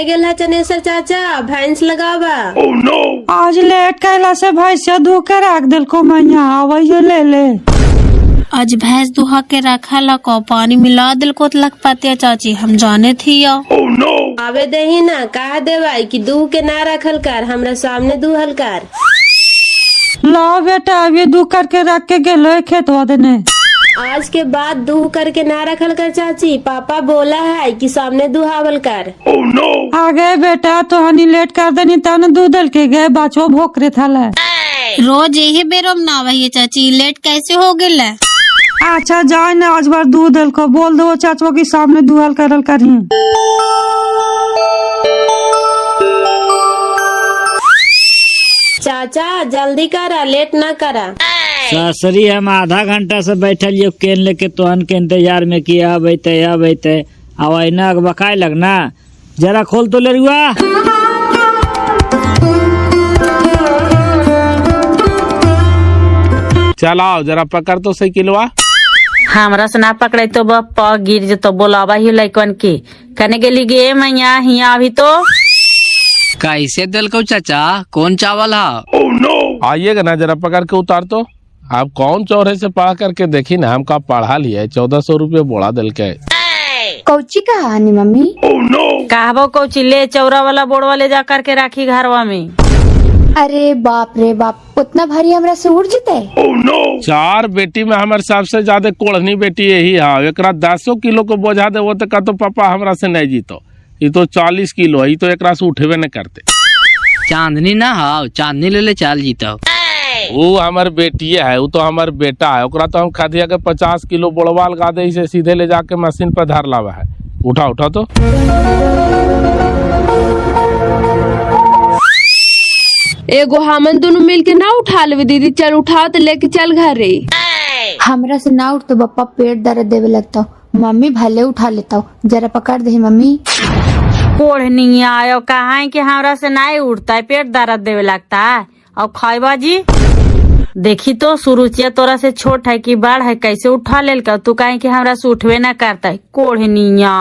कने गेल है चनेसर चाचा भैंस लगावा। आज लेट कैला से भैंसिया धो के रख दिल को मैया आवैयो ले ले। आज भैंस दुहा के रखा ला को पानी मिला दिल को लग पाते चाची हम जाने थी या। आवे दही ना कहा देवाई कि दूह के ना रखल कर हमरा सामने दूहल कर। ला बेटा अभी दू करके रख के गेलो खेतवा देने। आज के बाद दूह करके ना रखल कर चाची, पापा बोला है कि सामने दुहावल कर। आ गए बेटा तो हनी लेट कर देनी तब दूध दल के गए बाचो भोकरे थल। रोज यही बेरोम ना वही चाची लेट कैसे हो गेल। अच्छा जाए ना आज बार दूध दल को बोल दो चाचो के सामने दुहल करल करही। चाचा जल्दी करा लेट ना करा। सासरी हम आधा घंटा से बैठल ये केन लेके तोहन के इंतजार में किया बैठे आवाज ना बकाए लगना जरा खोल तो ले रुआ। चलाओ जरा पकड़ तो साइकिलवा। हमरा से ना पकड़े तो बप्पा गिर जतो बोलावा ही लइकन के कने गेली गे मैया हिया अभी तो। कैसे दिल को चाचा कौन चावल है? आइएगा ना जरा पकड़ के उतार तो। आप कौन चौरे से पढ़ा करके देखी ना हमका पढ़ा लिया 1400 रुपये बोला दिल के। कौची कहानी मम्मी? कहबो कौची ले चौरा वाला बोर्ड वाले जा करके राखी घरवा में। अरे बाप रे बाप उतना भारी हमरा से उड़ जते। 4 बेटी में हमारे सबसे ज्यादा कोढ़नी बेटी यही है। एक 10 किलो को बोझा दे वो तो तो पापा हमरा से नहीं जीतो। ये तो 40 किलो है तो एक से उठेबे न करते। चांदनी ना हो चांदनी ले ले चाल जीता। वो हमार बेटी है वो तो हमार बेटा है ओकरा तो हम खादिया के 50 किलो बोड़वा लगा दे इसे सीधे ले जाके मशीन पर धर लावा है। उठा उठा तो। एगो हमन दोनों मिलके ना उठा लेवे दीदी। चल उठाओ तो लेके चल घरे। हमरा से ना उठ तो पप्पा पेट दर्द देवे लगता। मम्मी भले उठा लेता हूँ जरा पकड़ दे मम्मी। कोढ़नी आयो कहा है कि हमरा से ना उठता है पेट दर्द देवे लगता है। और खाइबा जी देखी तो सुरुचिया तोरा से छोट है कि बड़ है कैसे उठा लेल का तू कहे कि हमरा से उठवे ना करता है कोढ़निया।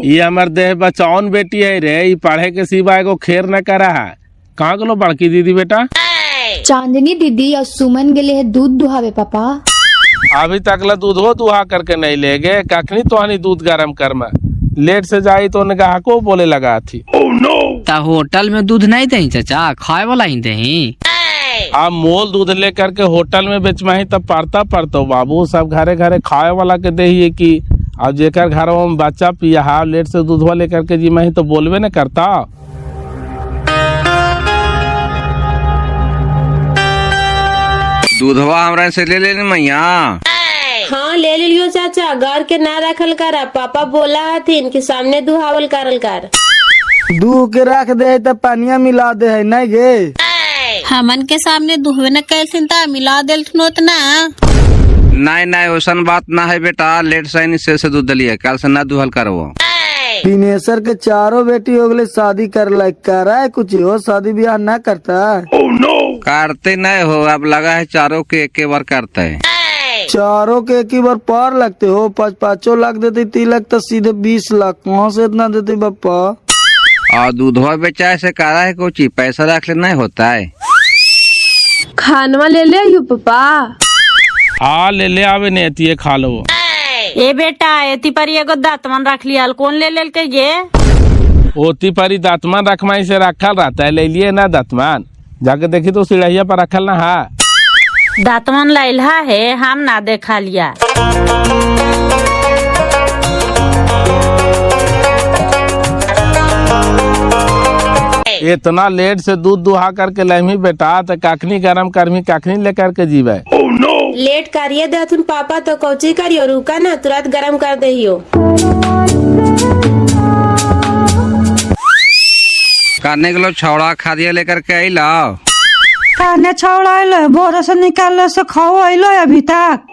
ये हमार देह बचाउन बेटी है रे। ये पढ़े के सिवा एगो खेर न करा है। कहाँ गलो बड़की दीदी बेटा? चांदनी दीदी और सुमन गेले है दूध दुहावे पापा। अभी तक ला दूधो दुहा करके नहीं ले गए। कखनी तो हनी दूध गरम कर में लेट से जाई तो उन्हें कहा को बोले लगा थी। ता होटल में दूध नहीं दही चाचा खाए वाला ही दही। आप मोल दूध ले करके होटल में बेचवाही तब पड़ता बाबू सब घरे घरे खाए वाला के दही की। अब जेकर घर में बच्चा पिया लेट से दूधवा लेकर के जी मही तो बोलबे न करता। दूधवा हमरा से ले ले मैया। हाँ ले लियो चाचा घर के ना रखल कर। पापा बोला हथिन कि सामने दुहावल करल कर। दूह के रख दे तब पानिया मिला दे है नहीं गे। हमन के सामने दुहवे न कैसे मिला दिल उतना। नहीं वैसन बात ना है बेटा। लेट से दूध दलिए कल से ना दुहल करवो। दिनेशर के 4 बेटी हो गए शादी कर लायक कर रहा है कुछ हो शादी ब्याह ना करता है। करते नहीं हो अब लगा है 4 के एक बार करते है। 4 के एक ही बार पार लगते हो 5 लाख देते तिलक तो सीधे 20 लाख कहाँ से इतना देते पापा। और दूधवा बेचाए से करा है कुछ पैसा रख ले नहीं होता है। खानवा ले ले यू पापा। हाँ ले ले आवे नहीं खा लो। ए बेटा एती पर एगो दातमन रख लिया कौन ले लेल के ये। ओती परी दातमान रखमाई से रखल रहता है ले लिए ना दातमान जाके देखी तो सिड़हिया पर रखल ना है। दातमन लैला है हम ना देखा लिया। इतना लेट से दूध दुहा करके लहमी बेटा तो कखनी गरम करमी कखनी लेकर के जीवे। लेट करिए देथुन पापा तो कौची करियो रुका ना तुरंत गरम कर दहियो। करने के लो छौड़ा खादिया लेकर के आई लाओ। खाने छौड़ा बोरा से निकाल से खाओ अलो अभी तक।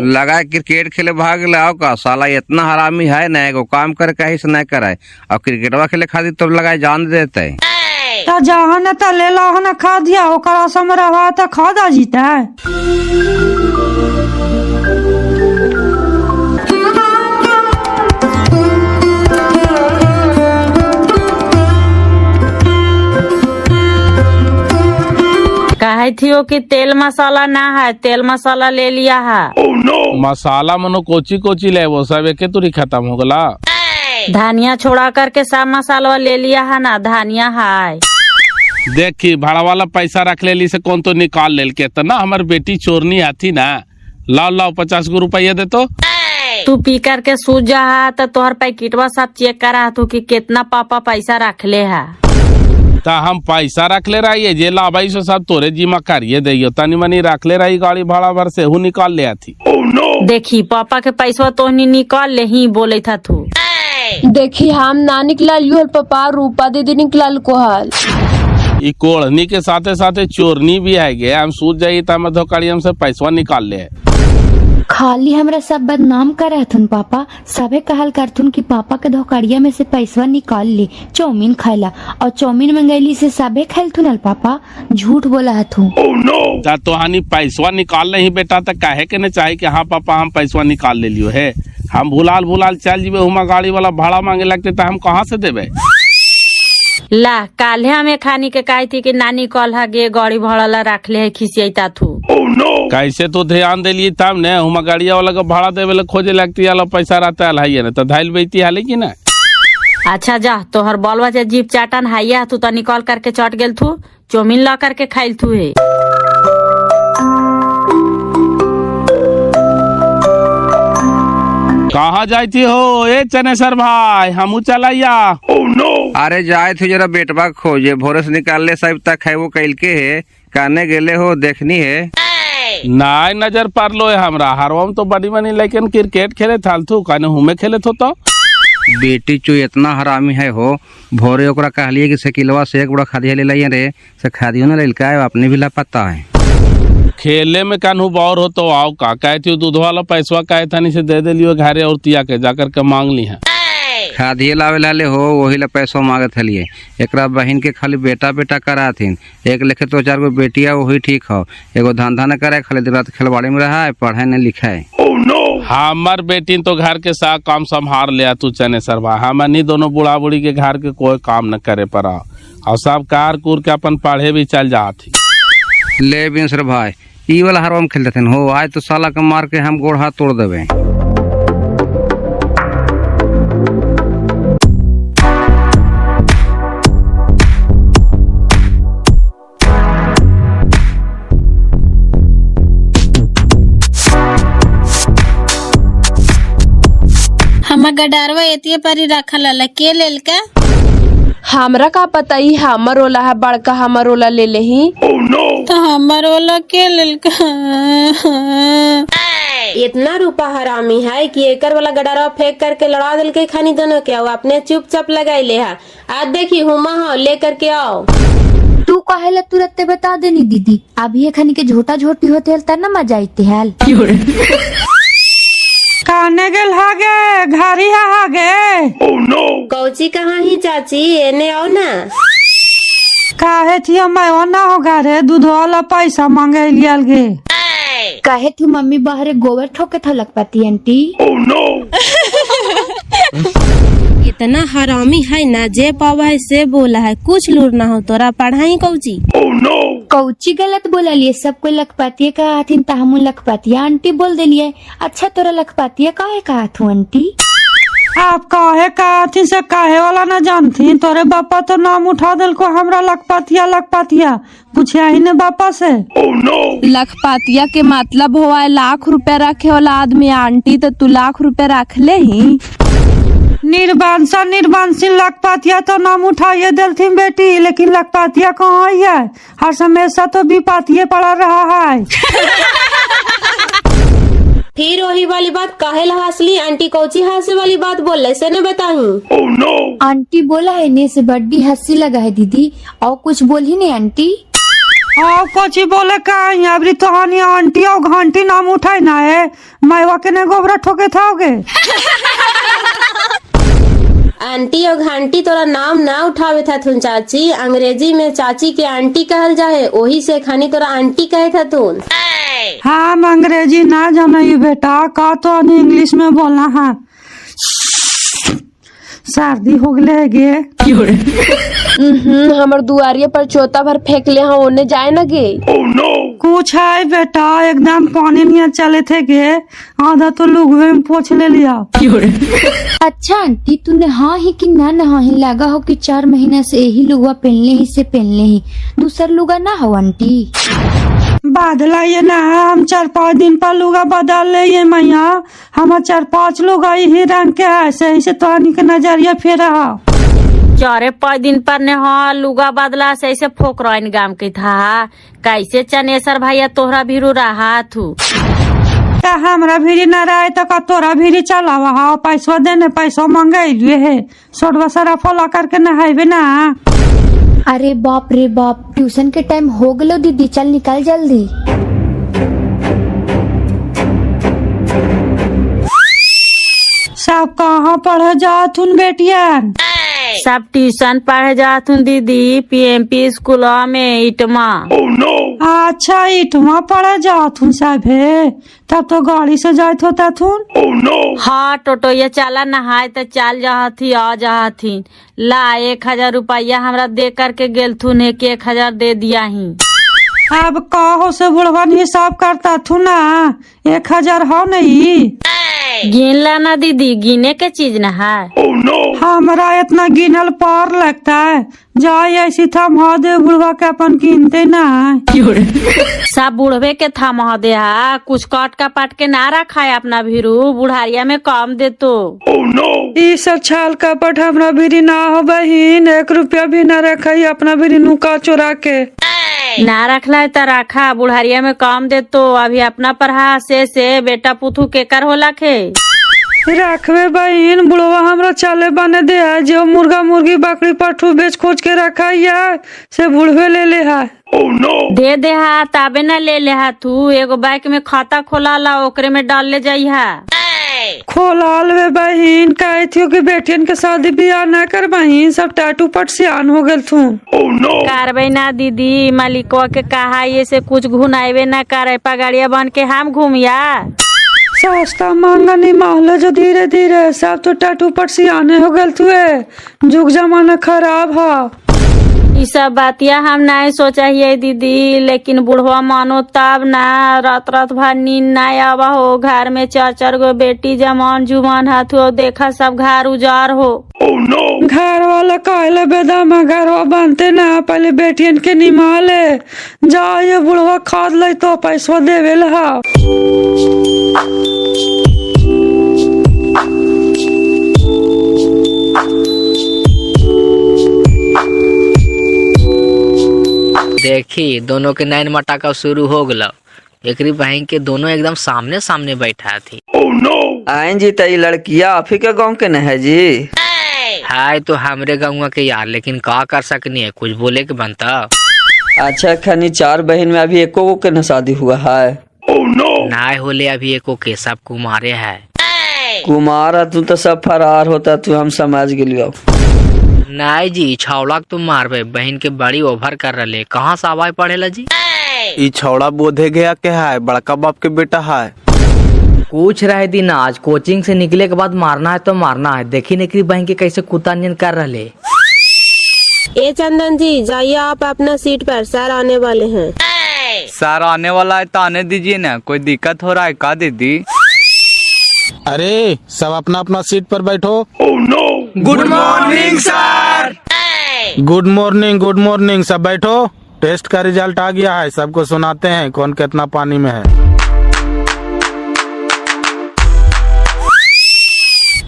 लगा क्रिकेट खेले भाग लाओ का साला इतना हरामी है न एगो काम करे कहीं से नहीं कराए और क्रिकेटवा खेले खातिर तब लगाए जान देते है। तो जहाँ न तो ले लो न खा दिया ओकरा से रवा तो खा दा जीता है। कही थी वो कि तेल मसाला ना है, तेल मसाला ले लिया है। मसाला मनो कोची कोची ले वो सब एक तुरी खत्म हो गला। धनिया छोड़ा करके सब मसाला ले लिया है ना, धनिया है। देखी भाड़ा वाला पैसा रख ले से कौन तो निकाल ले के तना हमार बेटी चोरनी आती ना। लाओ लाओ 50 गो रुपया दे तो। तू पी करके सूझ जा तो तोहर पैकेटवा सब चेक करा तू कि कितना पापा पैसा रख ले है। ता हम पैसा रख ले रही है जे लाभाई सो सब तोरे जिम्मा करिए दे तनी मनी रख ले रही गाड़ी भाड़ा भर से हूँ निकाल ले आती। देखी पापा के पैसा तो निकाल ले ही बोले था तू। देखी हम ना निकला लियो पापा, रूपा दीदी निकलल को हल। ई कोढ़नी के साथे साथे चोरनी भी है गे। हम सूझ जाई त हम धोखाड़ी हमसे पैसा निकाल ले। खाली हमरा सब बदनाम करे हथुन पापा, सबे कहल करथुन कि पापा के धोकड़िया में से पैसवा निकाल ले चाउमीन खाला, और चाउमीन मंगैली से सबे खेलथुन पापा, झूठ बोला हथुन। ता तो हानि पैसा निकाल नहीं बेटा त काहे के न चाहे कि हाँ पापा हम पैसा निकाल ले लियो है। हम भुलाल चल जीवे हुमा गाड़ी वाला भाड़ा मांगे लगते त हम कहाँ से देवे। ला काले हमें खानी के कही थी कि नानी कल गे गाड़ी भाड़ा ला रख ले है, खिसियता थू। कैसे तो ध्यान दिलिए तब ने हुमा गाड़िया वाला का भाड़ा देवे खोजे लगती है पैसा रहता है ना तो धाइल बेती हाले की ना। अच्छा जा तोहर बलवा से जीप चाटन हाइया तू तो निकाल करके चट गेल थू, चौमिन ला करके खाइल थू है। कहाँ जाती हो ए चनेसर भाई, हमू चलाइया। अरे जाए थे जरा बेटवा खोजे, भोरे से निकाल ले सब तक है वो कैल के है, काने गेले हो देखनी है। नाय नजर पर लो हमरा हरवम तो बड़ी मनी लेकिन क्रिकेट खेले थालतू काने हुमे खेले तो बेटी चो इतना हरामी है हो। भोरे ओकरा कहलिए कि साइकिलवा से एक बड़ा खादिया ले लाइए रे, से खादियो न लइका है अपने भी लापता है। खेले में कानू बावर हो तो आओ का कहती दूध वाला पैसा कहे थानी से दे दिलियो घरे और तिया के जाकर के मांग ली है। खादिए लावे लाले हो वही ला पैसा मांगे थलिए। एकरा बहन के खाली बेटा बेटा करा थीन, एक लेखे तो 4 गो बेटिया वही ठीक हो। एगो धंधा न करे खाली दिन रात खेलवाड़ी में रहा है, पढ़ाई न लिखा है। हमार बेटी तो घर के साथ काम संभाल लिया तू चने सरवा। हमनी दोनों बुढ़ा बुढ़ी के घर के कोई काम न करे पड़ा और सब कार कूर के अपन पढ़े भी चल जाती। ले बिंसर भाई ई वाला हरवम खेलते थे हो, आज तो साला के मार के हम गोड़ हाथ तोड़ देवे। हम गडारवा एतिये पर ही रखल के लेल का हमरा का पता ही हमर ओला है बड़का, हमर ओला ले ले ही तो हमर ओला के लेल का। इतना रूपा हरामी है कि एकर वाला गडारा फेंक करके लड़ा दिल के खानी दोनों के, अपने चुपचाप लगाई ले है। आज देखी हुमा हो ले करके आओ। तू कहेला तुरंत बता देनी दीदी, अभी ये खानी के झोटा झोटी होते हल तना मजा आते हल। काने गेल हागे घारी हागे। कौची कहाँ ही चाची एने आओ ना। काहे थी मैं ना होगा रे, दूध वाला पैसा मांगे लियल गे। कहे थी मम्मी बाहर गोबर ठोके था लग पाती आंटी। इतना हरामी है ना, जे पावा है से बोला है, कुछ लूर ना हो तोरा पढ़ाई कौची। कौची गलत बोला लिए, सबको लखपाती कहा थी तहमु लखपाती आंटी बोल दिलिए। अच्छा तोरा लखपाती काहे कहा थू आंटी। आप काहे कहा थी से काहे वाला न जानती, तोरे बापा तो नाम उठा दिल को हमरा लखपातिया पूछे ही ने बापा से। लखपातिया के मतलब हुआ है लाख रुपया रखे वाला आदमी। आंटी तो तू लाख रुपया रख ले ही। निर्बांसी लखपातिया तो नाम उठाइए दिल थी बेटी, लेकिन लखपातिया कहाँ है, हर हमेशा तो विपातिये पड़ा रहा है। फिर वही वाली बात काहे हंसली आंटी, कौची हंसे वाली बात बोल से न बताऊं। आंटी बोला है ने से बड्डी हंसी लगा है दीदी, और कुछ बोली नहीं आंटी। हाँ कुछ बोले का अबरी तो हानि आंटी और घंटी नाम उठाई ना है, मैवा के ने गोबरा ठोके थाओगे। आंटी और घंटी तोरा नाम ना उठावे था थुन चाची, अंग्रेजी में चाची के आंटी कहल जाए, वही से खानी तोरा आंटी कहे था तुम। हाँ हम अंग्रेजी ना जाना बेटा, का तो इंग्लिश में बोलना है। सर्दी हो गए गे। हमर दुआरिये पर चोता भर फेंक ले हाँ ओने जाए न गे। कुछ है बेटा, एकदम पानी नहीं चले थे गे, आधा तो लुगवे में पोछ ले लिया। अच्छा आंटी तू नहा ही कि ना नहा ही, लगा हो कि 4 महीना से यही लुगा पहनले ही दूसर लुगा ना हो आंटी। बादला ये ना, हम 4-5 दिन पर लुगा बदल ले ये मैया, हम 4-5 लुगा ही रंग के है, सही से तो के नजरिया फेरा। 4-5 दिन पर ने हाँ लुगा बदला से ऐसे फोक रहा गाम के था। कैसे चनेसर भैया तोहरा भीरू रहा थू का हमरा भीरी न रहे तो का तोरा भीरी चलावा हा, पैसा देने पैसा मंगाइलुए है, सोडवा सारा फॉलो करके नहाइबे ना। अरे बाप रे बाप, ट्यूशन के टाइम हो गलो दीदी, चल निकल जल्दी। सब कहाँ पढ़े जाथुन बेटियन? सब ट्यूशन पढ़े जाथुन दीदी, पीएमपी स्कूल में इटमा। अच्छा इटमा पढ़े जाथुन सभे, तब तो गाड़ी से जात होता थुन। हाँ टोटो ये चला नहाए तो चल जाथी आ जाथी। ला 1000 रुपया हमरा दे करके गेलथुन है कि 1000 दे दिया ही। अब कहो से बुढ़वन हिसाब करता थू ना, 1000 हो नहीं। गिन ला ना दीदी, गिने के चीज न है। हमरा इतना गिनल पार लगता है, जाए ऐसी था महादेव बुढ़वा के अपन गिनते ना। सब बुढ़वे के था महादेव, कुछ काट का पाट के ना रखा है अपना भीरू, बुढ़ारिया में काम दे तो। ई सब छाल कपट हमरा भीरी ना हो बहिन, 1 रुपया भी ना रखा अपना भीरी नुका चुरा के। ना रखला है तो रखा, बुढ़ारिया में काम दे तो। अभी अपना पढ़ा से बेटा पुथू के कर होला खे रखवे बहन, बुढ़वा हमरा चले बने दे है, जो मुर्गा मुर्गी बकरी पठू बेच खोज के रखा है से बुढ़वे ले ले है। दे हा ताबे न ले ले हा तू, एगो बैंक में खाता खोला ला, ओकरे में डाल ले जाई हा। खोलाल वे बहन, कहे थी कि बेटियन के शादी ब्याह न कर बहन, सब टाटू पट सियान हो गए थू। करबे ना दीदी, मालिकवा के कहा ये से कुछ घुनाइबे ना करे, पगाड़िया बन के हम घूमिया। सस्ता महंगा नहीं माहौल जो धीरे धीरे सब तो टाटू पट सियाने हो गए थुए, जुग जमाना खराब है। ये सब बातिया हम नहीं सोचा ही दीदी, लेकिन बुढ़वा मानो तब ना, रात रात भर नींद ना आवा हो। घर में 4 गो बेटी जमान जुमान हाथ हो, देखा सब घर उजार हो। घर वाला कहले बेदम घरवा बनते ना, पहले बेटियन के निमाले जा, ये बुढ़वा खाद ले तो पैसा देवे ला। देखी दोनों के नैन मटाका शुरू हो गलो, एकरी बहन के दोनों एकदम सामने सामने बैठा थी। आइन जी तई लड़किया आप ही के गाँव के न है जी? हाय तो हमरे गाँव के यार, लेकिन का कर सकनी है, कुछ बोले के बनता। अच्छा खनी 4 बहन में अभी एको के न शादी हुआ है? ना होले अभी एको के, सब कुमारे है। कुमार तू तो सब फरार होता, तू हम समझ गेलियो। नहीं जी, छौड़ा तुम मारबे, बहन के बड़ी ओभर कर रहे, कहाँ से आवाज पड़ेला जी? ई छौड़ा बोधे गया के है, बड़का बाप के बेटा है। पूछ रहे दिन आज कोचिंग से निकले के बाद मारना है तो मारना है, देखी निकली बहन के कैसे कुत्ता नियन कर रहे। ए चंदन जी जाइए आप अपना सीट पर, सर आने वाले हैं। सर आने वाला है तो आने दीजिए ना, कोई दिक्कत हो रहा है का दीदी? अरे सब अपना अपना सीट पर बैठो। Good morning sir. Good morning सब बैठो। टेस्ट का रिजल्ट आ गया है, सबको सुनाते हैं कौन कितना पानी में है।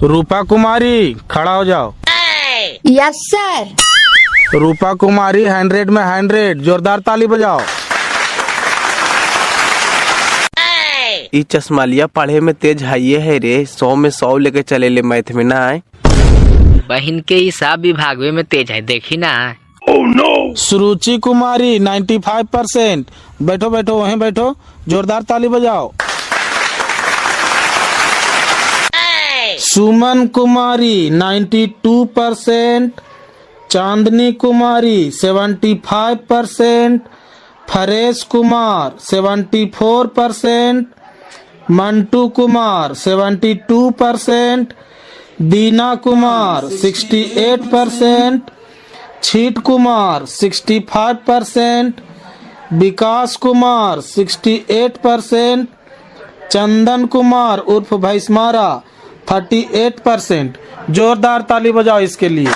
रूपा कुमारी खड़ा हो जाओ। Yes sir. रूपा कुमारी 100 में 100, जोरदार ताली बजाओ। ई चश्मालिया पढ़े में तेज है रे, 100 में 100 लेके चले ले, मैथ में ना है। बहन के हिसाब विभाग में तेज है, देखी ना। सुरुचि कुमारी 95%, बैठो बैठो वहीं बैठो, जोरदार ताली बजाओ। सुमन कुमारी 92%, चांदनी कुमारी 75%, फरेश कुमार 74%, मंटू कुमार 72%, दीना कुमार 68%, छीट कुमार 65%, विकास कुमार 68%, चंदन कुमार उर्फ भैंसमारा 38%। जोरदार ताली बजाओ इसके लिए।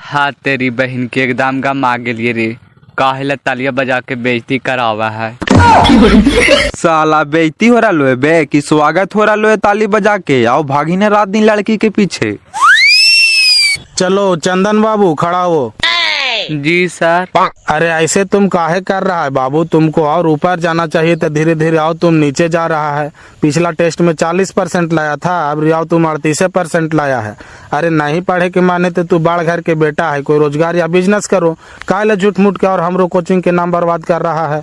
हाँ तेरी बहन के एकदम गम आ गेलिए रे, काहे तालियां बजा के बेइज्जती करावा है। साला बेइज्जती हो रहा लो बे कि स्वागत हो रहा लो ताली बजा के, आओ भागी ने रात दिन लड़की के पीछे। चलो चंदन बाबू खड़ा हो। जी सर। अरे ऐसे तुम काहे कर रहा है बाबू, तुमको और ऊपर जाना चाहिए था, धीरे धीरे आओ, तुम नीचे जा रहा है। पिछला टेस्ट में 40% लाया था, अब रियाव तुम 38% लाया है। अरे नहीं पढ़े के माने तो तू बाढ़ घर के बेटा है, कोई रोजगार या बिजनेस करो, काहे झूठ मूठ के और हमरो कोचिंग के नाम बर्बाद कर रहा है।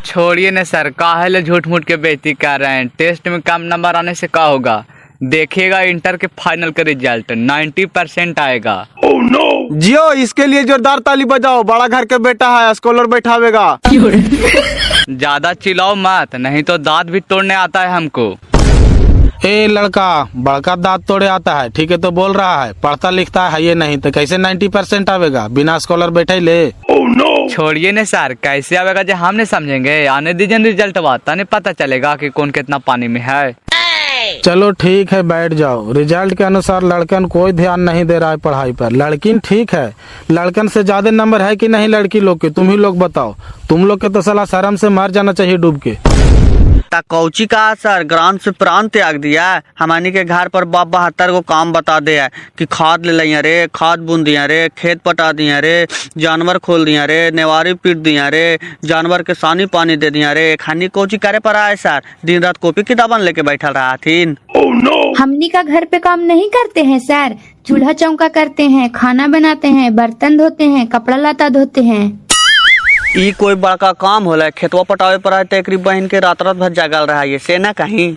छोड़िए न सर, काहे झूठ मूठ के बेइज्जती कर रहे हैं। टेस्ट में कम नंबर आने से क्या होगा, देखिएगा इंटर के फाइनल का रिजल्ट 90% आएगा। जियो, इसके लिए जोरदार ताली बजाओ, बड़ा घर के बेटा है, स्कॉलर बैठावेगा। ज्यादा चिल्लाओ मत, नहीं तो दांत भी तोड़ने आता है हमको। ए लड़का, बड़का दांत तोड़े आता है, ठीक है तो बोल रहा है, पढ़ता लिखता है ये नहीं तो कैसे 90% आवेगा बिना स्कॉलर बैठे ले। छोड़िए न सर, कैसे आवेगा जो हम नहीं समझेंगे, आने दीजिए रिजल्ट बात, तने पता चलेगा कि कौन कितना पानी में है। चलो ठीक है बैठ जाओ। रिजल्ट के अनुसार लड़कन कोई ध्यान नहीं दे रहा है पढ़ाई पर। लड़किन ठीक है, लड़कन से ज्यादा नंबर है कि नहीं लड़की लोग के, तुम ही लोग बताओ। तुम लोग के तो साला शर्म से मर जाना चाहिए डूब के। कौची का सर, ग्रांट से प्राण त्याग दिया है। हमानी के घर पर बाप 72 को काम बता दिया है कि खाद ले लिया रे, खाद बुन दिया रे, खेत पटा दिया रे, जानवर खोल दिया रे, नेवारी पीट दिया रे, जानवर के सानी पानी दे दिया रे। खानी कोची करे पर आए सर, दिन रात कॉपी किताबन लेके बैठा रहा थी। हमनी का घर पे काम नहीं करते हैं सर, चूल्हा चौका करते हैं, खाना बनाते हैं, बर्तन धोते हैं, कपड़ा लता धोते हैं। ई कोई बड़का काम होला, खेतवा पटावे पर आए तो बहन के रात रात भर जागल रहा है, से ना कहीं।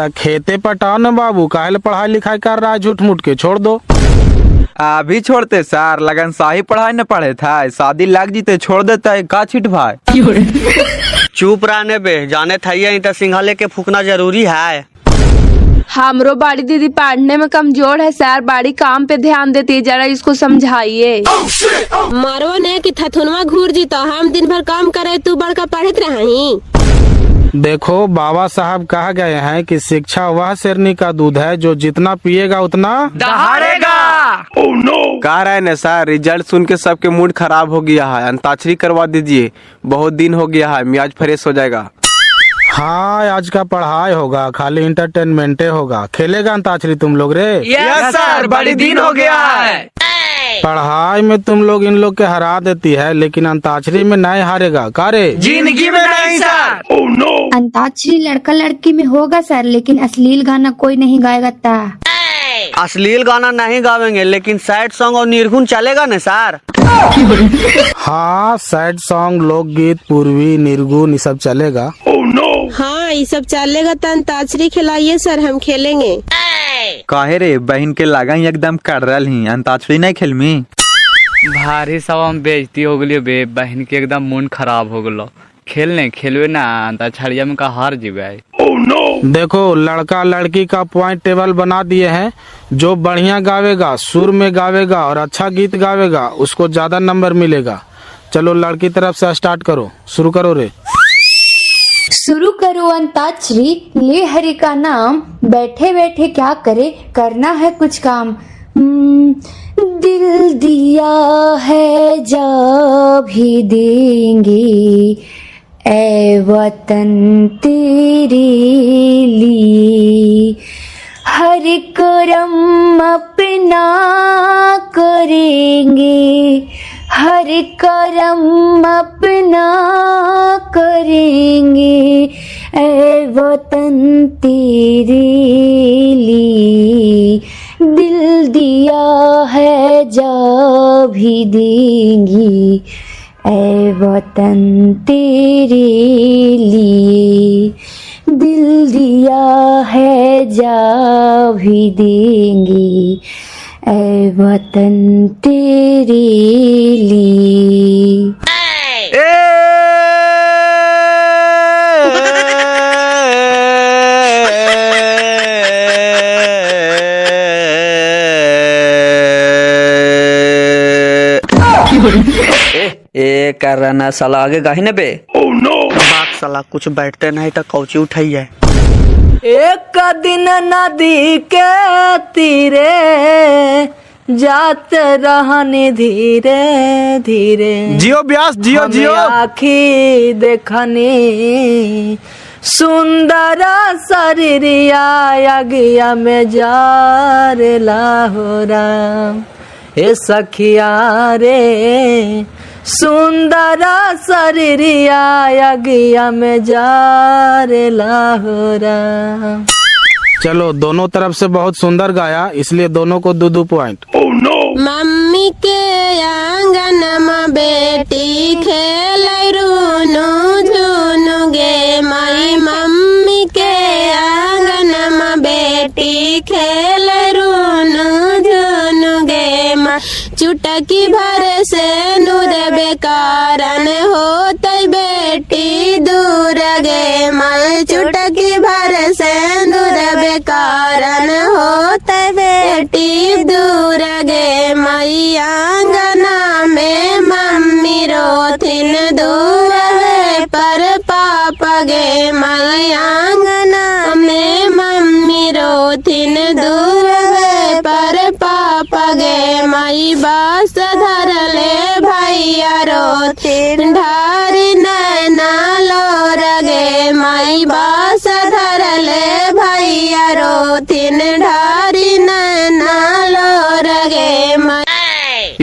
खेते पटाओ न बाबू, काहे पढ़ाई लिखाई कर रहा है झूठ मूठ के, छोड़ दो। अभी छोड़ते सर, लगन शाही पढ़ाई न पढ़े था, शादी लग जीते छोड़ देता है का छिट भाई। चुप रहने बे, जाने था तो सिंघा लेके फूकना जरूरी है। हमरो बड़ी दीदी पढ़ने में कमजोर है सर, बड़ी काम पे ध्यान देती है, जरा इसको समझाइए। मारो ने कि थथुनवा घूर जी तो हम दिन भर काम करे, तू बड़का पढ़त रही। देखो बाबा साहब कहा गए हैं कि शिक्षा वह शेरनी का दूध है जो जितना पिएगा उतना दहाड़ेगा। कह रहे न सर, रिजल्ट सुन के सबके मूड खराब हो गया है, अंताक्षरी करवा दीजिए, बहुत दिन हो गया है, मियाज फ्रेश हो जाएगा। हाँ आज का पढ़ाई होगा, खाली इंटरटेनमेंटे होगा। खेलेगा अंताक्षरी तुम लोग रे? यस सर, बड़ी दिन हो गया है। पढ़ाई में तुम लोग इन लोग के हरा देती है, लेकिन अंताक्षरी में नहीं हारेगा का रे? जिंदगी में नहीं सर। अंताक्षरी लड़का लड़की में होगा सर, लेकिन अश्लील गाना कोई नहीं गाएगा ता। अश्लील गाना नहीं गावेंगे, लेकिन सैड सॉन्ग और निर्गुण चलेगा न सर। हाँ सैड सॉन्ग, लोकगीत, पूर्वी, निर्गुण ये सब चलेगा। हाँ ये सब चलेगा तो अंताक्षरी खिलाइए सर, हम खेलेंगे। काहे रे, बहन के लगा ही एकदम कर रहा ही, अंताक्षरी नहीं खेलमी। भारी सवा में बेइज्जती हो गई बे, बहन के एकदम मूड खराब हो गलो। खेलवे ना, अंताक्षरिया में का हार जीवे। देखो लड़का लड़की का पॉइंट टेबल बना दिए हैं, जो बढ़िया गावेगा, सुर में गावेगा और अच्छा गीत गावेगा उसको ज्यादा नंबर मिलेगा। चलो लड़की तरफ से स्टार्ट करो, शुरू करो रे। शुरू करो अंताक्षरी, ले हरि का नाम, बैठे बैठे क्या करे, करना है कुछ काम। दिल दिया है जा भी देंगे, ऐ वतन तेरे लिए, हर करम अपना करेंगे, हर करम अपना करेंगे, ऐ वतन तेरे लिए, दिल दिया है जा भी देंगी, ऐ वतन तेरे लिए, दिल दिया है जा भी देंगी, ऐ वतन तेरे लिए। ए कर रहा साला आगे गाही न बे। बाप साला कुछ बैठते नहीं तो कौची उठाइए। एक दिन नदी के तीरे जाते रहनी धीरे धीरे, जियो ब्यास जियो जियो। आखी देखनी सुंदर शरीरिया अगिया में जार हो राम। ए सखिया रे सुंदर शरीरिया अगिया में जार हो राम। चलो दोनों तरफ से बहुत सुंदर गाया, इसलिए दोनों को 2-2 पॉइंट। मम्मी के आंगन में बेटी खेल रूनू झूनू गे माई। मम्मी के आंगन में बेटी खेल रूनू झूनू गे माई। चुटकी भर से नूर बेकारन होते बेटी दूर गे माई। चुटकी भर से नूर बेकारन होते बेटी दूर गे माई। आंगना में मम्मी रोथिन दूर पर पापा गे माई। आंगना में मम्मी रोथिन दूर पर पापा गे माई। बास धर ले भैया रोथिन ढारी नैना लोर गे माई। बास धर ले भैया रोथिन ढारी नैना लोर गे माई।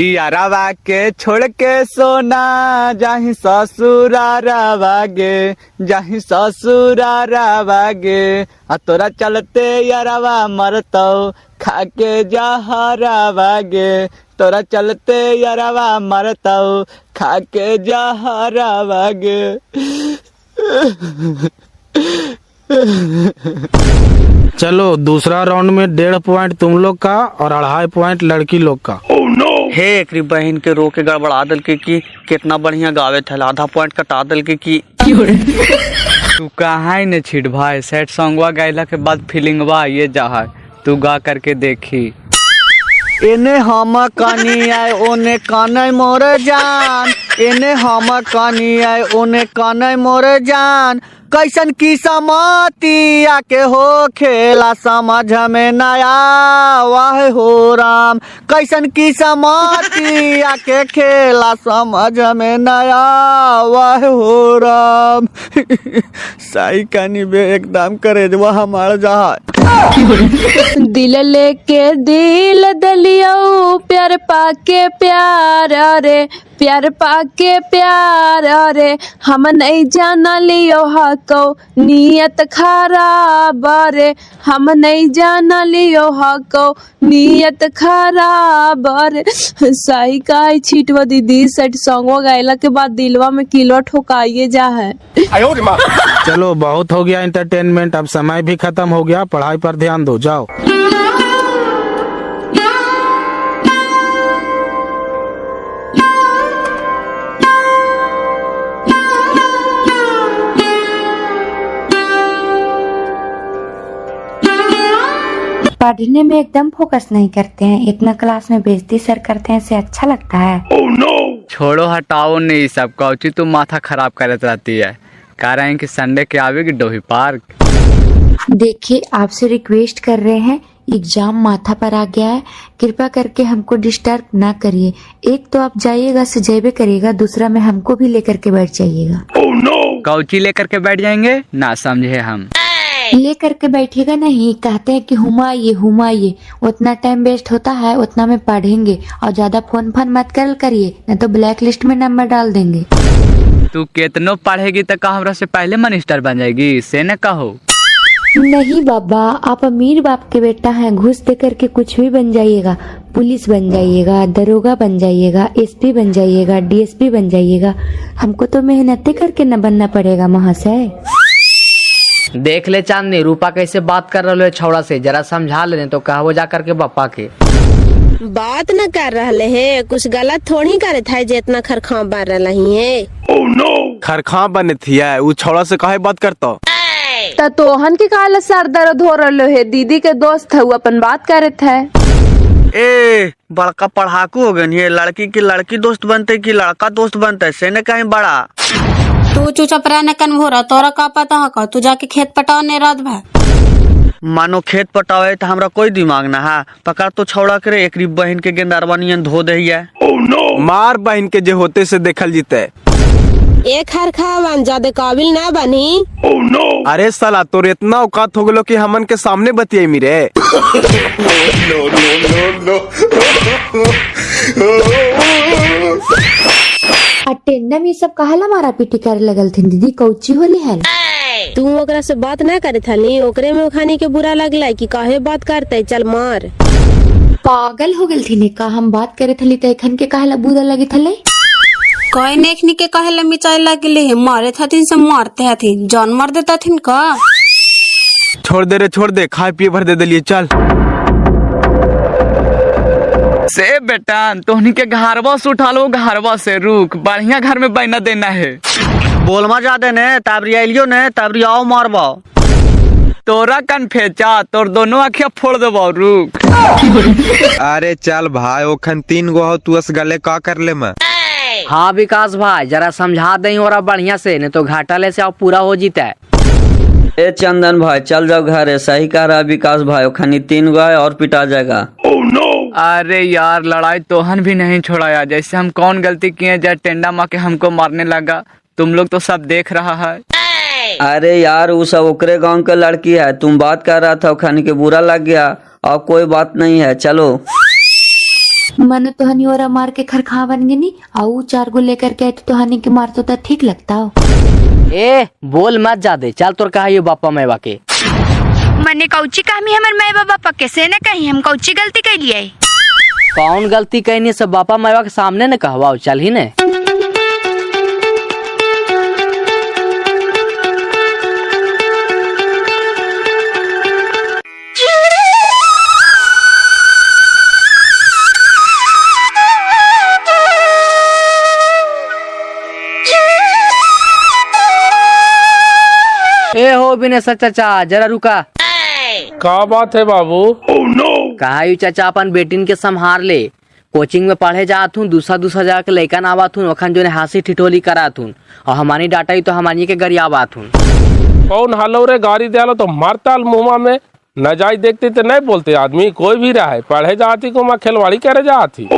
यारावा के छोड़ के सोना जाहि ससुरारावा गे, जाहि ससुरारावा गे। आ तोरा चलते यारावा मरतौ खा के जहरावा गे। तोरा चलते यारावा मरतौ खा के जहरावा गे। चलो दूसरा राउंड में 1.5 पॉइंट तुम लोग का और 2.5 पॉइंट लड़की लोग का। हे एकरी बहन के रो के गड़बड़ा दल के की कितना बढ़िया गावे थे, आधा पॉइंट कटा दल के की। तू कहाँ न छिड़ भाई, सैड सॉन्गवा गायला के बाद फीलिंगवा ये जा है, तू गा करके देखी। इन्हें हम कानी आए ओने काने मोर जान। इन्हें हम कानी आए ओने काने मोर जान। कैसन की समाती आके हो खेला समझ में नया वाह हो राम। कैसन की समाती आके खेला समझ में नया वाह हो राम। सही कहानी बे एकदम करे जो हमारा जहा। दिल लेके दिल दलियो प्यार पाके प्यार रे, प्यार पाके प्यार रे। हम नहीं जाना लियो हको नियत खराब रे। हम नहीं जाना लियो हको नियत खराब रे। सही का छीटवा दीदी, सेट सॉन्गवा गायला के बाद दिलवा में किलो ठोकाइए जा है। चलो बहुत हो गया एंटरटेनमेंट, अब समय भी खत्म हो गया, पढ़ाई पर ध्यान दो, जाओ। पढ़ने में एकदम फोकस नहीं करते हैं, इतना क्लास में बेइज्जती सर करते हैं, इससे अच्छा लगता है। छोड़ो हटाओ नहीं सब कौची तुम माथा खराब करत रहती है। कह रहे हैं कि संडे के आवेगी डोही पार्क। देखिए आपसे रिक्वेस्ट कर रहे हैं, एग्जाम माथा पर आ गया है, कृपा करके हमको डिस्टर्ब ना करिए। एक तो आप जाइएगा से जेबे करिएगा, दूसरा में हमको भी लेकर के बैठ जाइएगा। कौची लेकर के बैठ जाएंगे ना समझे हम। लेकर के बैठिएगा नहीं, कहते हैं कि हुमाइए। उतना टाइम वेस्ट होता है, उतना में पढ़ेंगे। और ज्यादा फोन मत करिए, नहीं तो ब्लैक लिस्ट में नंबर डाल देंगे। तू कितनो पढ़ेगी तो का हमरा से पहले मिनिस्टर बन जाएगी, से न कहो। नहीं बाबा, आप अमीर बाप के बेटा हैं, घूस दे करके कुछ भी बन जाइएगा। पुलिस बन जाइएगा, दरोगा बन जाइएगा, एसपी बन जाइएगा, डीएसपी बन जाइएगा। हमको तो मेहनत करके न बनना पड़ेगा महाशय। देख ले चांदनी, रूपा कैसे बात कर रहे छौड़ा से, जरा समझा ले तो कहो जा करके पापा के। बात न कर रहे है, कुछ गलत थोड़ी करे था जितना खरखा बन रही है। खरखा बने थी उ छौड़ा से काहे बात करता। तोहन के काला सर दर्द हो रहा है, दीदी के दोस्त है, वो अपन बात करे थे। ए बड़का पढ़ाकू हो गए, लड़की की लड़की दोस्त बनते कि लड़का दोस्त बनते से न कहीं बड़ा। तू चुप रहने कन भोरा, तोरा का पता है? तू जाके खेत पटाने रात भर। मानो खेत पटावे तो हमरा कोई दिमाग ना है। पकड़ तो छौड़ा करे एक बहन के गेंदारवा नियन धो दे है। मार बहन के जे होते से देखल जीते। एक हर खावन ज्यादा काबिल ना बनी। अरे साला तोर इतना औकात हो गलो कि हमन के सामने बतिये मिरे। अटेंडम ये सब कहला मारा पीटी करे लगल थी दीदी, कौची होली है? तू ओकरा से बात ना करे थाली, ओकरे में खानी के बुरा लगला कि काहे बात करते, चल मार। पागल हो गल थी ने का हम बात करे थली त एखन के कहला बुरा लगे थले। कोई नेखनी के कहे मिचाई लगले है, मारे थथिन से मारते हथिन, जान मार देता थिन का। छोड़ दे रे छोड़ दे, खाए पिए भर दे दिलिए चल। से बेटा तोहनी के घरवा से उठा लो, घरवा से रुक, बढ़िया घर में बहना देना है। बोलमा जादे ने ताबरी आइलियो ने ताबरी आओ मारबा। तोरा कन फेंचा, तोर दोनों आँखिया फोड़ देबो, रुक। अरे चल भाई, ओखन 3 गो हो, तू अस गले का कर ले मैं। हाँ विकास भाई जरा समझा दे और बढ़िया से, नहीं तो घाटा ले से पूरा हो जीता है। ए चंदन भाई चल जाओ घर है, सही कह रहा है विकास भाई, खानी 3 गो है और पिटा जाएगा। अरे यार लड़ाई तोहन भी नहीं छोड़ाया, जैसे हम कौन गलती किए जब टेंडा माँ के हमको मारने लगा, तुम लोग तो सब देख रहा है। अरे यार वो सब ओकरे गांव के लड़की है, तुम बात कर रहा था खानी के बुरा लग गया, और कोई बात नहीं है चलो। मन तोहनी और मार के खर खा बन गनी, आऊ 4 गो लेकर के तो तोहनी के मार तो ठीक लगता हो। ए बोल मत जादे, चल तोर कहा ये बापा मैवा के मने कौची कहमी हमर माय बाबा पक्के से न कहीं हम कौची गलती कर लिए। कौन गलती कहनी सब बापा मैवा के सामने न कहवाओ, चल ही ने। ए हो बिनेश्वर चाचा जरा रुका। का बात है बाबू? कहा यू चाचा अपन बेटिन के संभार ले, कोचिंग में पढ़े जात हूँ, दूसरा जाके लड़का ना आवात हूँ, वखन जो हासी ठिठोली करात हूँ, और हमारी डाटा ही तो हमारी के गरिया बात हूँ। कौन हालो रे, गाड़ी दियालो तो मारताल मुँह में, न जाई देखते तो नहीं बोलते आदमी, कोई भी रहा है पढ़े जाती को मैं खिलवाड़ी करे जाती।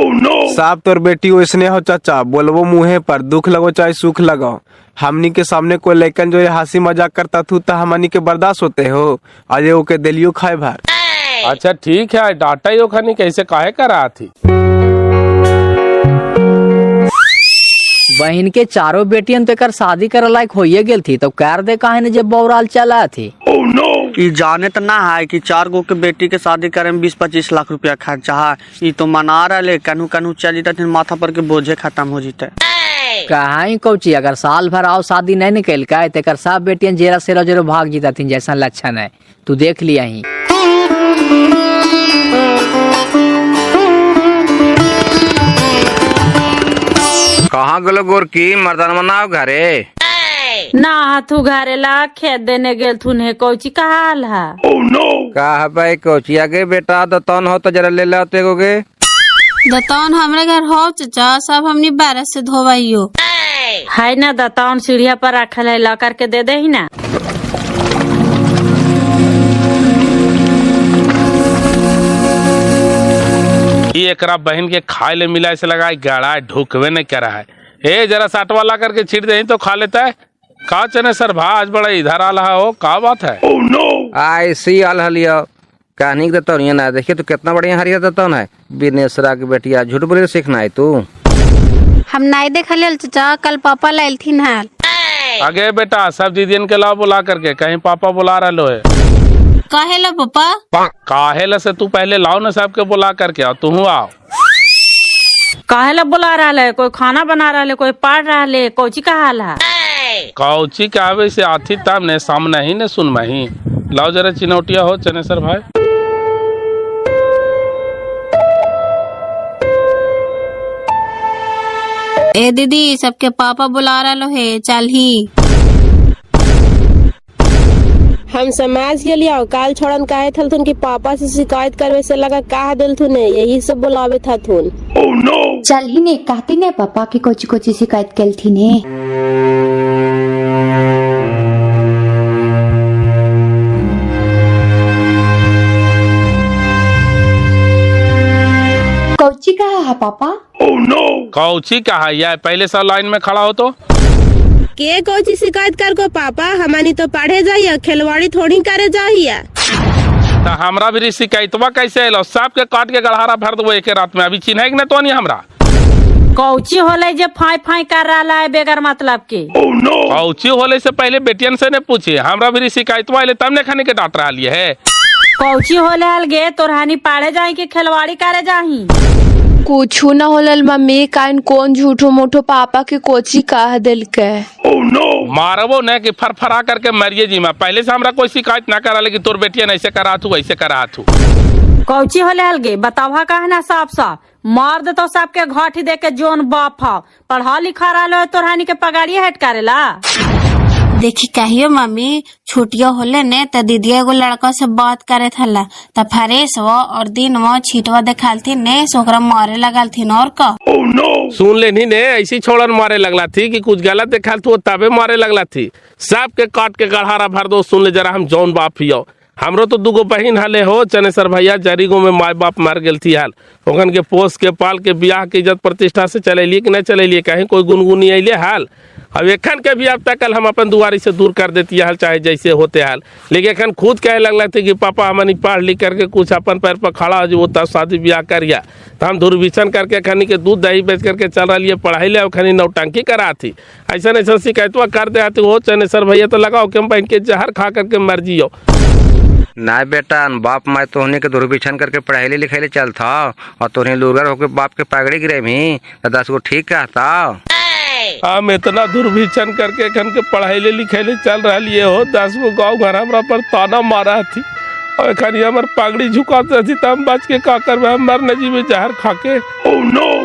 साहब तोर बेटी वैसने हो चाचा, बोलबो मुँहे पर, दुख लगो चाहे सुख लगो, हमनी के सामने कोई लड़कन जो हंसी मजाक करता थू तो हमनी के बर्दाश्त होते हो, आज ओके दिलियो खाए भर। अच्छा ठीक है, डाटा ही खानी कैसे काहे करा थी। बहन के चारों बेटियन तो कर शादी करे लायक होइए गेल थी, तो कर दे काहे ने जब बौराल चला थी। ई जाने तो ना है कि 4 गो के बेटी के शादी करे में 20-25 लाख रुपया खर्चा है, ई तो मना रहे, कनू कनू चल जीता माथा पर के बोझे खत्म हो जीते। कहा कौची अगर साल भर आओ शादी नहीं निकल का तेकर सब बेटियन जेरा से रोजरो भाग जीता थी, जैसा लक्षण है तू देख लिया ही। कहाँ गलो गोरकी, मर्दान मनाओ घरे ना हाथू घरे ला खेत देने गेल थुन है, कौची का हाल है? कहा भाई कौची आगे बेटा दतौन हो तो जरा ले लो तेगोगे। दतौन हमरे घर हो चाचा, सब हमनी 12 से धोवाइयो है ना, दतौन सीढ़िया पर रखल है, ला करके दे दे ही ना। ये एकरा बहन के खाए ले मिला से लगा गाड़ा ढुकवे नहीं करा है। ए जरा साटवा ला करके छिड़ दे तो खा लेता है। का चने सर भा आज बड़ा इधर आ रहा हो, का बात है? ऐसी आल हलिया कहानी के तो ना देखिए तो कितना बढ़िया हरिया देता है, बिनेश्वरा की बेटिया झूठ बोले सीखना है तू। हम नहीं देखल चाचा, कल पापा लाइल थी हाल। आगे बेटा सब दीदियन के ला बुला करके, कहीं पापा बुला रहा है। काहे ला पापा? काहे ला से तू पहले लाओ ना सबके बुला करके, आओ तू आओ। काहे ला बुला रहा है? कोई खाना बना रहा है, कोई पढ़ रहा है, कौची का हाल है? कौची के आवे से आती तब ने सामने ही ने सुन मही। लाओ जरा चिनौटिया हो चनेसर भाई। ए दीदी सबके पापा बुला रहा है, चल ही। हम समाज के लिए काल छोड़न काहे थलथुन कि पापा से शिकायत करवे से लगा कहा दिल थुन यही सब बुलावे था थुन। चल ही ने कहती ने पापा की कोची कोची शिकायत कल थी ने। कौची कहा है पापा? कौची कहा यार, पहले सब लाइन में खड़ा हो तो के कौची शिकायत कर को पापा, हमारी तो पढ़े जाइए खिलवाड़ी थोड़ी करे जाइए। तो हमरा भी शिकायतवा कैसे एलो? सांप के काट के गड़हारा भर दो एक रात में, अभी चिन्ह कि तो नहीं हमरा? कौची होले जे फाई फाई कर रहा है बेगर मतलब के? कौची होले से पहले बेटियन से ने पूछे, हमरा भी शिकायतवा एले तब ने खाने के डांट रहा लिए है। कौची होले अलगे तोरहानी पाड़े जाए के खिलवाड़ी करे जाही? कुछ न होलल मम्मी, कान कौन झूठो मोठो पापा के कोची कह दिल के। मारबो न कि फरफरा करके मरिए जी। मैं पहले से हमरा कोई शिकायत ना करा, लेकिन तोर बेटियन ऐसे करा तू ऐसे करा तू। कौची होले अलगे बतावा कहना साफ साफ, मार दे तो सबके घाटी दे के जोन बाप हा पढ़ा लिखा रहा तोरहानी के पगाड़ी हट करेला। देखी कहियो मम्मी, छुट्टियों होले ने त दीदिया एगो लड़का से बात करे थला त फरेश वो और दिन वो छीटवा देखाल थी ने सोकरा मारे लगल थी और का। सुन लेनी ने ऐसी छोड़न मारे लगला थी कि कुछ गलत देखाल थी तबे मारे लगला थी। सब के काट के गढ़ारा भर दो। सुन ले जरा, हम जौन बाप हियो, हमरो तो दुगो बहन हले हो चनेसर भैया, जरीगो में माय बाप मर गेल थी हाल, ओखन के पोस के पाल के बियाह के इज्जत प्रतिष्ठा से चलेलिए कि नहीं चलेलिए, कहीं कोई गुनगुनी अइले हाल। अब एखन के भी अब तक कल हम अपन दुआरी से दूर कर देती हाल, चाहे जैसे होते हाल, लेकिन एखन खुद कहे लगला थी कि पापा हमनी पढ़ लिख करके कुछ अपन पैर पर खड़ा हो जो तब शादी ब्याह करिया। तो हम दूरभिचन करके खनी के दूध दही बेच करके चल रही है पढ़ाई ले, खनी नौटंकी करा थी। ऐसा ऐसा शिकायतवा कर दे आती हो चनेसर भैया, तो लगाओ कि हम बहन के जहर खा करके मर जियो। ना बेटा, बाप माए तोहने के दूरभिचन करके पढ़ाई लिखाई ले चल था और तोहने लुगर होके बाप के पगड़ी गिरे भी तो 10 गो ठीक कहता। हम इतना दूरभिचन करके खन के पढ़ाई ले लिखाई ले चल रहा लिए हो, 10 गो गाँव घर हमरा पर ताना मारा थी और खनी हमार पगड़ी झुकाते थी, तब हम बच के का कर हम मर न जीवे जहर खा के।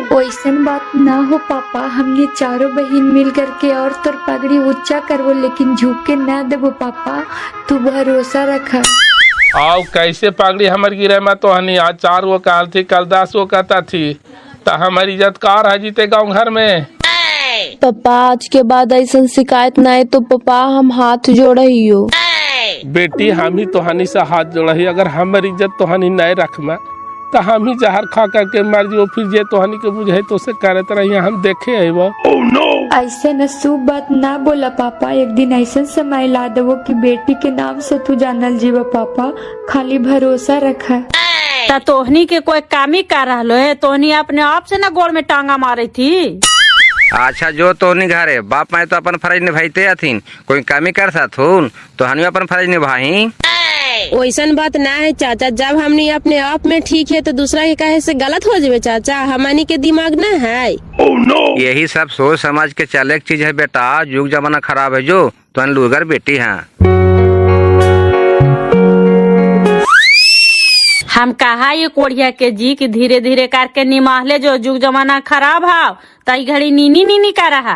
वैसन बात ना हो पापा, हमने चारों बहन मिल करके और तोर पगड़ी ऊंचा करवो, लेकिन झुक के ना देबो पापा, तू भरोसा रखा। आओ कैसे पगड़ी हमार गिरे में तो हनी आज 4 गो कहल थी, कल 10 गो कहता थी, तो हमारी इज्जत कार है जीते गाँव घर में। पापा आज के बाद ऐसा शिकायत ना है तो पापा हम हाथ जोड़ियो। बेटी हम ही तोहानी से हाथ जोड़ही, अगर हमारी इज्जत तोहानी नहीं रखमा तो हम ही जहर खा करके मर जियो, फिर जे तोहानी के बुझे तो से करत रही हम देखे है वो। ऐसे न शुभ बात ना बोला पापा, एक दिन ऐसा समय ला देवो कि बेटी के नाम से तू जानल जीवा पापा, खाली भरोसा रखा। ता तोहनी के कोई कामी कर रहा है, तोहनी अपने आप से ना गोड़ में टांगा मारी थी। अच्छा जो तोहनी घरे बाप माए तो अपन फर्ज निभाते हथिन, कोई कमी कर साथुन तो हनी अपन फर्ज निभाही। वैसन बात ना है चाचा, जब हमने अपने आप में ठीक है तो दूसरा के कहे से गलत हो जावे चाचा, हमानी के दिमाग ना है। यही सब सोच समझ के चले एक चीज है बेटा, युग जमाना खराब है जो तो लुगर बेटी है। हम कहा ये कोढ़िया के जी कि धीरे धीरे करके निमाहले जो युग जमाना खराब है, तई घड़ी नीनी नीनी कर रहा।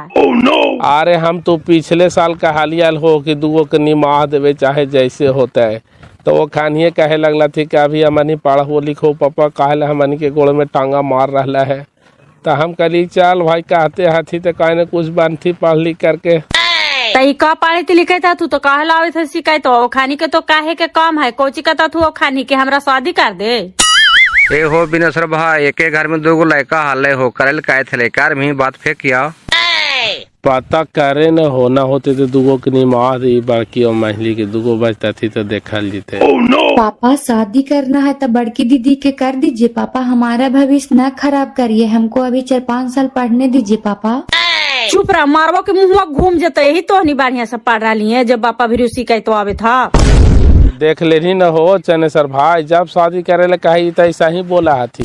अरे हम तो पिछले साल का हालियाल हो कि 2 के निमाह देवे चाहे जैसे होता है, तो वो खानिए कहे लगला थी कि अभी हमनी पढ़ो लिखो पापा, काहे हमनी के गोड़ में टांगा मार रहा है। तो हम कहली चल भाई कहते हाथी तो कहे न कुछ बनती पढ़ लिख करके। तई का पढ़े थे लिखे था तू तो कहे लावे थे शिकायत हो खानी के, तो काहे के काम है कोची का तू खानी के हमरा शादी कर दे। ए हो बिनेश्वर भाई, एक घर में 2 गो लड़का हाले हो करल काहे थे लेकर भी बात फेंक किया। पता करे न होना होते तो 2 के निमाह दी, बाकी और महली के 2 बचता थी तो देखल जीते। पापा शादी करना है तो बड़की दीदी के कर दीजिए पापा, हमारा भविष्य न खराब करिए, हमको अभी 4-5 साल पढ़ने दीजिए पापा। चुप रहा, मारबो के मुँह घूम जते, यही तो नहीं बढ़िया से पढ़ रही है, जब बापा भी शिकायत तो आवे था। देख लेनी न हो चनेसर भाई, जब शादी करे ले कही तो ऐसा ही बोला थी।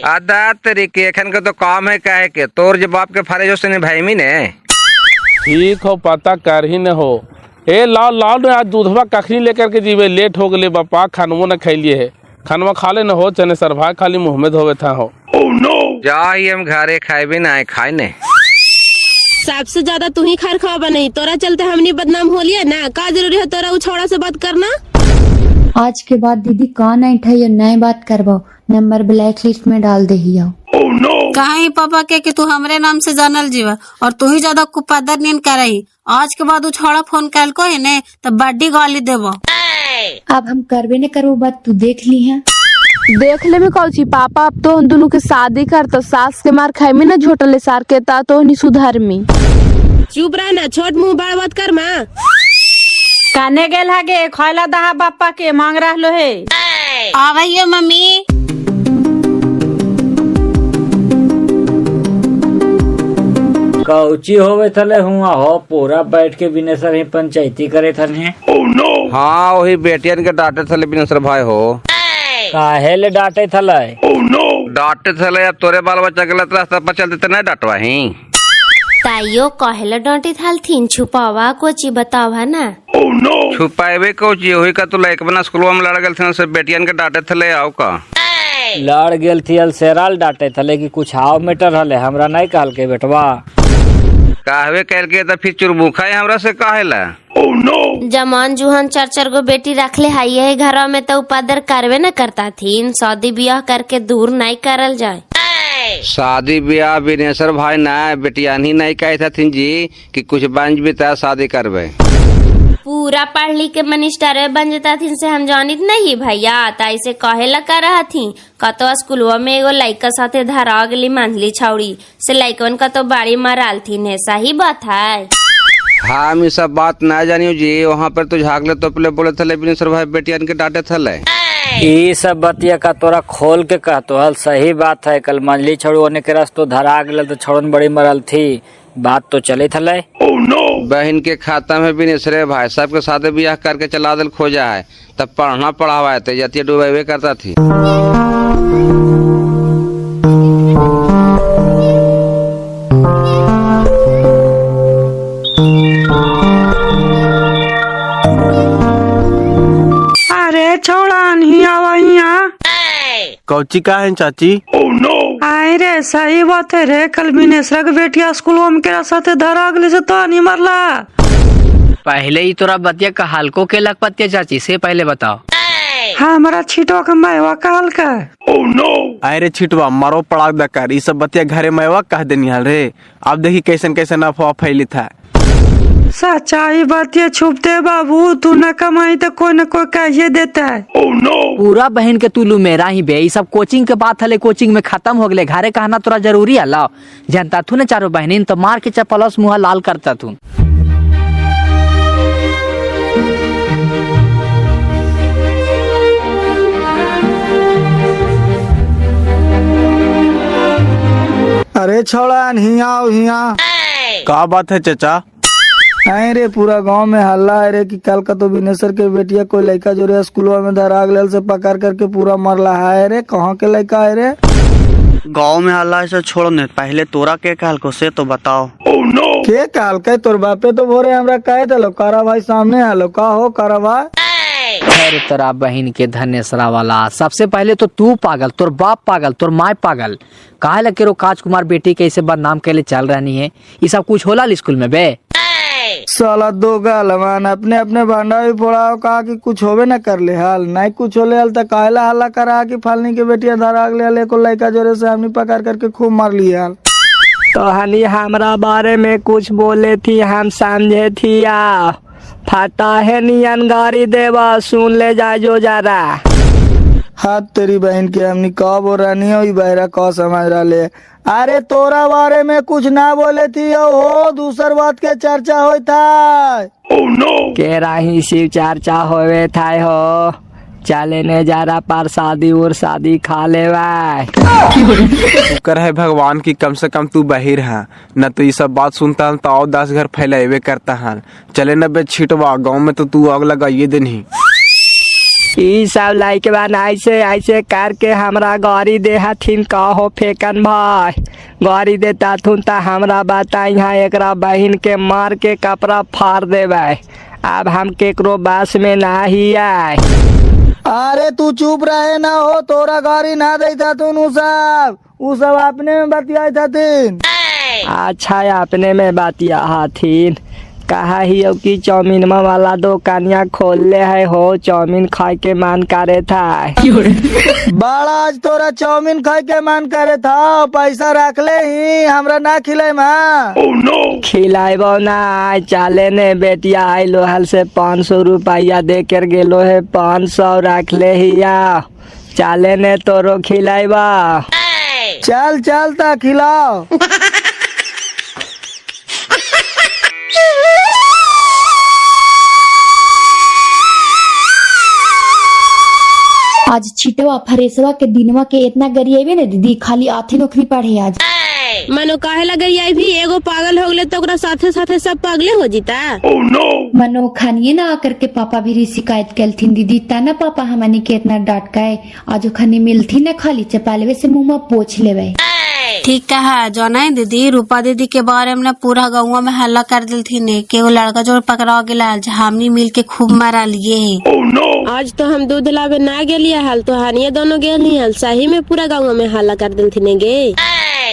आदा तरीके एखन के तो काम है कहे के, तोर जो बाप के फर्ज से निभाई मी ने। ठीक हो, पता कर ही न हो। ए लाओ लाओ ने आज दूधवा कखनी लेकर के जीवे, लेट हो गए बापा, खानवो न खैलिए है, खानवा खा ले न हो चनेसर भाई, खाली मुँह में धोवे था हो। जा ही हम घरे खाए भी ना खाए ने। सबसे ज्यादा तू ही खर खावा नहीं, तोरा चलते हमनी बदनाम हो लिया ना। का जरूरी है तोरा उछौड़ा से बात करना? आज के बाद दीदी कान ऐठा या नए बात करवाओ, नंबर ब्लैक लिस्ट में डाल दे ही आओ। कहा पापा के कि तू हमरे नाम से जानल जीवा और तू ही ज्यादा कुपादर नीन करही। आज के बाद उछौड़ा फोन कैल को है ने तो बड्डी गाली देबो। अब हम करबे न करो बात, तू देख ली है। देख ले में कौची पापा, अब तो हम दोनों के शादी कर तो सास के मार खाई में ना झोटले सार के ता तो नहीं सुधर में। चुप रह ना, छोट मुंह बड़ बात कर माँ। काने गेल हागे खैला दहा बापा के मांग रहलो है। आवैयो मम्मी। कौची होवे थले हुआ हो पूरा बैठ के बिनेसर ही पंचायती करे थने। हाँ वही बेटियन के डांटे थले बिनेसर भाई हो। काहे ले डांटे थले? डांटे थले अब तोरे बाल बच्चा गलत रास्ता पर चलते तो नहीं डांटवा ही। ताइयो कहेला डांटे थालथीन, छुपावा कोची बतावा ना। छुपाएबे कौची वही का तू लाइक बना स्कूल में लड़ गए थे से बेटियन के डांटे थले आओ का। लड़ गेल थी अलसेराल डांटे थले कि कुछ हाव मीटर हले, हमरा नहीं कहल के बेटवा। कहवे कहल के तो फिर चुरमुखा है हमरा से काहेला। जमान जुहान 4-4 गो बेटी रखले हाई है घर में तो उपादर करवे न करता थी। शादी ब्याह करके दूर नहीं करल जाए। शादी ब्याह बिनेसर भाई ना बेटियान ही नहीं कहे थी जी कि कुछ बंज बिता शादी करवे। पूरा पढ़ लिख के मिनिस्टर बन जाता थी से हम जानित नहीं भैया। ऐसे कहेला कर रहा थी कतो स्कूलवा में एगो लड़का साथे धरा गली मंथली छौड़ी से लड़कन का तो बाड़ी मराल थी ने। सही बात है। हाँ हम सब बात ना जानियो जी, वहाँ पर तो झागले तो पहले बोले थले बिनेसर भाई बेटियन के डांटे थले। ये सब बतिया का तोरा खोल के कहतो हल सही बात है। कल मंजली छोड़ू होने के रास्तो धरा गल तो छोड़न बड़ी मरल थी, बात तो चले थले। बहन के खाता में बिनेसरे भाई साहब के साथ ब्याह करके चला दिल खोजा है, तब पढ़ना पढ़ावा थे जतिया डूबे करता थी। अरे छोड़ा नहीं आवा यहाँ। कौची का है चाची? आए रे सही बात है रे, कल बिनेसरा के बेटिया स्कूल में के साथे धरा गली से तो नहीं मरला। पहले ही तोरा बतिया का हालको के लग पतिया चाची से पहले बताओ। हाँ हमारा छिटवा का मैवा कहल का। अरे छिटवा मारो पड़ा दकर ये सब बतिया घरे मैवा कह देनी हाल रे। अब देखी कैसन कैसन अफवाह फैली था। सच्चाई बातिया छुपते बाबू, तू न कमाई तो कोई न कोई कहिए देता है। पूरा बहन के तुलू मेरा ही बे। सब कोचिंग के बात हले कोचिंग में खत्म हो गए, घरे कहना तोरा जरूरी है। लाओ जानता थू न चारों बहनिन तो मार के चपलस मुँह लाल करता थू। अरे छोड़ा नहीं आओ यहाँ। का बात है चाचा? रे पूरा गांव में हल्ला है रे कि कल का तो बिनेसर के बेटिया कोई लड़का जो रे स्कूल में धरा गल से पकड़ करके पूरा मरला है रे। कहाँ के लड़का है रे? गांव में हल्ला ऐसे छोड़ो ने, पहले तोरा के कहल को से तो बताओ। के कहल के तोर बापे तो भोरे हमरा कहे थे लो कारा भाई सामने आलो। का हो कारा भाई? अरे तेरा बहन के धनेसरा वाला, सबसे पहले तो तू पागल, तोर बाप पागल, तोर माँ पागल। काहे लगे रो काजकुमार बेटी कैसे बदनाम के लिए चल रही है? ये सब कुछ होला स्कूल में बे? साला दो गालमान अपने अपने भांडा भी फोड़ाओ, कहा कि कुछ होवे न कर ले हाल नहीं कुछ होले हाल तो काहेला हल्ला करा कि फालनी के बेटिया धरा गले हाल को लड़का जोरे से हमने पकड़ करके खूब मार लिया हाल। तो हनी हमरा बारे में कुछ बोले थी, हम समझे थी या फटा है नियन गाड़ी देवा, सुन ले जा जो जरा। हाथ तेरी बहन की हमनी कहा बोल रहा नहीं हो बहरा कहा समझ रहा ले। अरे तोरा बारे में कुछ ना बोले थी हो, दूसर बात के चर्चा होई था। के राही शिव चर्चा होवे था हो, चले ने जरा पर शादी और शादी खा ले। शुक्र है भगवान की कम से कम तू बहिर है, न तो ये सब बात सुनता तो और 10 घर फैलावे करता है। चले न बे छिटवा, गाँव में तो तू आग लगाइए दिन ही। ई सब लाइक बन ऐसे ऐसे करके हमरा गाड़ी दे हथिन। कहो फेकन भाई गाड़ी देता थुन तो हमरा बता यहाँ एक बहन के मार के कपड़ा फाड़ देवे। अब हम केकरो बस में ना ही आए। अरे तू चुप रहे ना हो, तोरा गाड़ी ना देता तुन उ सब अपने में बतिया था तीन। अच्छा अपने में बातिया हाथीन कहा ही हो कि चाउमीन वाला दुकानिया खोल ले है हो चाउमीन खाए के मन करे था। बड़ा आज तोरा चाउमीन खाए के मन करे था पैसा रख ले ही हमरा ना खिले माँ। खिलाइबो ना चाले ने बेटिया आइलो हल से 500 रुपया दे कर गेलो है 500 रख ले हिया चाले ने तोरो खिलाइबा। चल चल ता खिलाओ। आज छिटवा फरेसवा के दिनवा के इतना गरिएबे ने दीदी खाली आथी नौकरी पढ़े आज। मनो काहे लगे आई भी एगो पागल हो गले तो ओकरा साथे साथे सब पागले हो जीता। मनो खानिए ना आकर के पापा भी शिकायत कलथिन दीदी तना पापा हमनी के इतना डांट के आज खानी मिलथी ना खाली चपालवे से मुँह में पोछ लेवे। ठीक कहा जो नहीं दीदी रूपा दीदी के बारे में पूरा गाँव में हल्ला कर दिलथी ने के वो लड़का जो पकड़ा गया हमनी मिल के खूब मारा लिए। आज तो हम दूध लावे ना गेलिए हाल तो हानिए दोनों गेली हाल सही में पूरा गाँव में हल्ला कर दिलथी ने गे।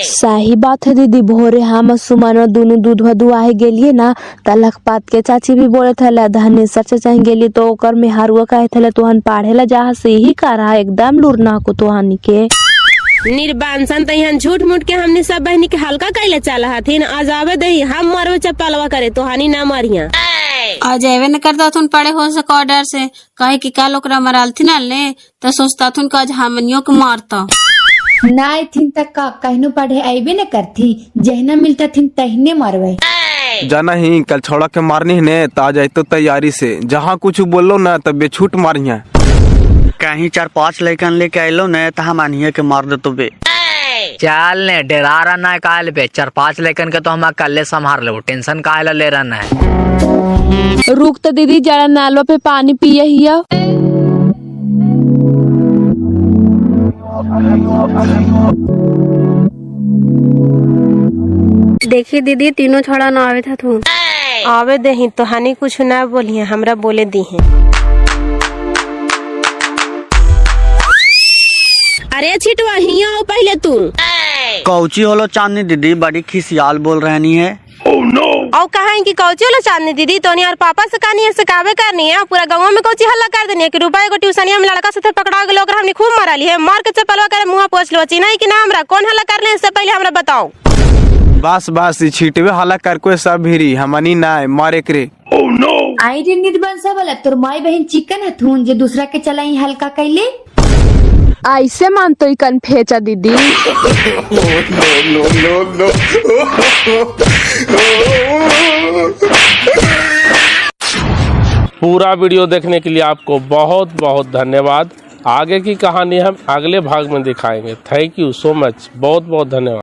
सही बात है दीदी भोरे हम सुमानो दोनों दूध दुआहे गेलिए ना त लखपात के चाची भी बोले थे धनेश्वर से चाहे गेली तो ओकर में हारुआ कहे थे तुहन पढ़े ला जहाँ से ही करा एकदम लूरना को तुहानी के निर्बांसन तहन झूठ मूठ के हमने सब बहनी के हल्का कैले चला हथिन आज आवे दही हम मरवे चप्पलवा करे तो हानि ना मारिया। आज एवे न करता थुन पड़े हो सको डर से कहे कि काल ओकरा मराल थी ना ले तो सोचता थुन का आज हमनियों को मारता ना थिन तक का कहनो पढ़े आईबे न करथी जहना मिलता थिन तहने मारवे। जाना ही कल छोड़ा के मारनी है ने ता जाए तो तैयारी से जहाँ कुछ बोलो ना तब बेछूट मारिया। कहीं 4-5 लड़कन लेके आइलो ने तो हम आनिए के मार दे तो बे। चल ने डरा रहा ना काल बे 4-5 लेकिन के तो हम कल संभाल ले टेंशन काहे ले रहना है। रुक तो दीदी जरा नालो पे पानी पिए हिया। देखिए दीदी तीनों छोड़ा ना आवे था तू आवे दही तो हानि कुछ ना बोलिए हमरा बोले दी है। अरे छिटवा हिया हो पहले तू कौची होलो चांदनी दीदी बड़ी खिसियाल बोल रहनी है। और कहा कि कौची वाला चांदनी दीदी तो और पापा से कहानी है सिखावे करनी है पूरा गाँव में कौची हल्ला कर देनी है कि रुपया को ट्यूशनिया में लड़का से पकड़ा गए लोग हमने खूब मारा ली है मार के चप्पलवा करे मुँह पोछ लो चिन्ह कि ना हमरा कौन हल्ला करने से पहले हमरा बताओ। बस बस छीटवे हल्ला कर को सब भिरी हमनी ना मारे करे। आई रे निर्बंसा वाला तोर माई बहन चिकन हथुन जे दूसरा के चलाई हल्का कैले ऐसे मान तो कन फेंचा दीदी। पूरा वीडियो देखने के लिए आपको बहुत बहुत धन्यवाद। आगे की कहानी हम अगले भाग में दिखाएंगे। थैंक यू सो मच, बहुत बहुत धन्यवाद।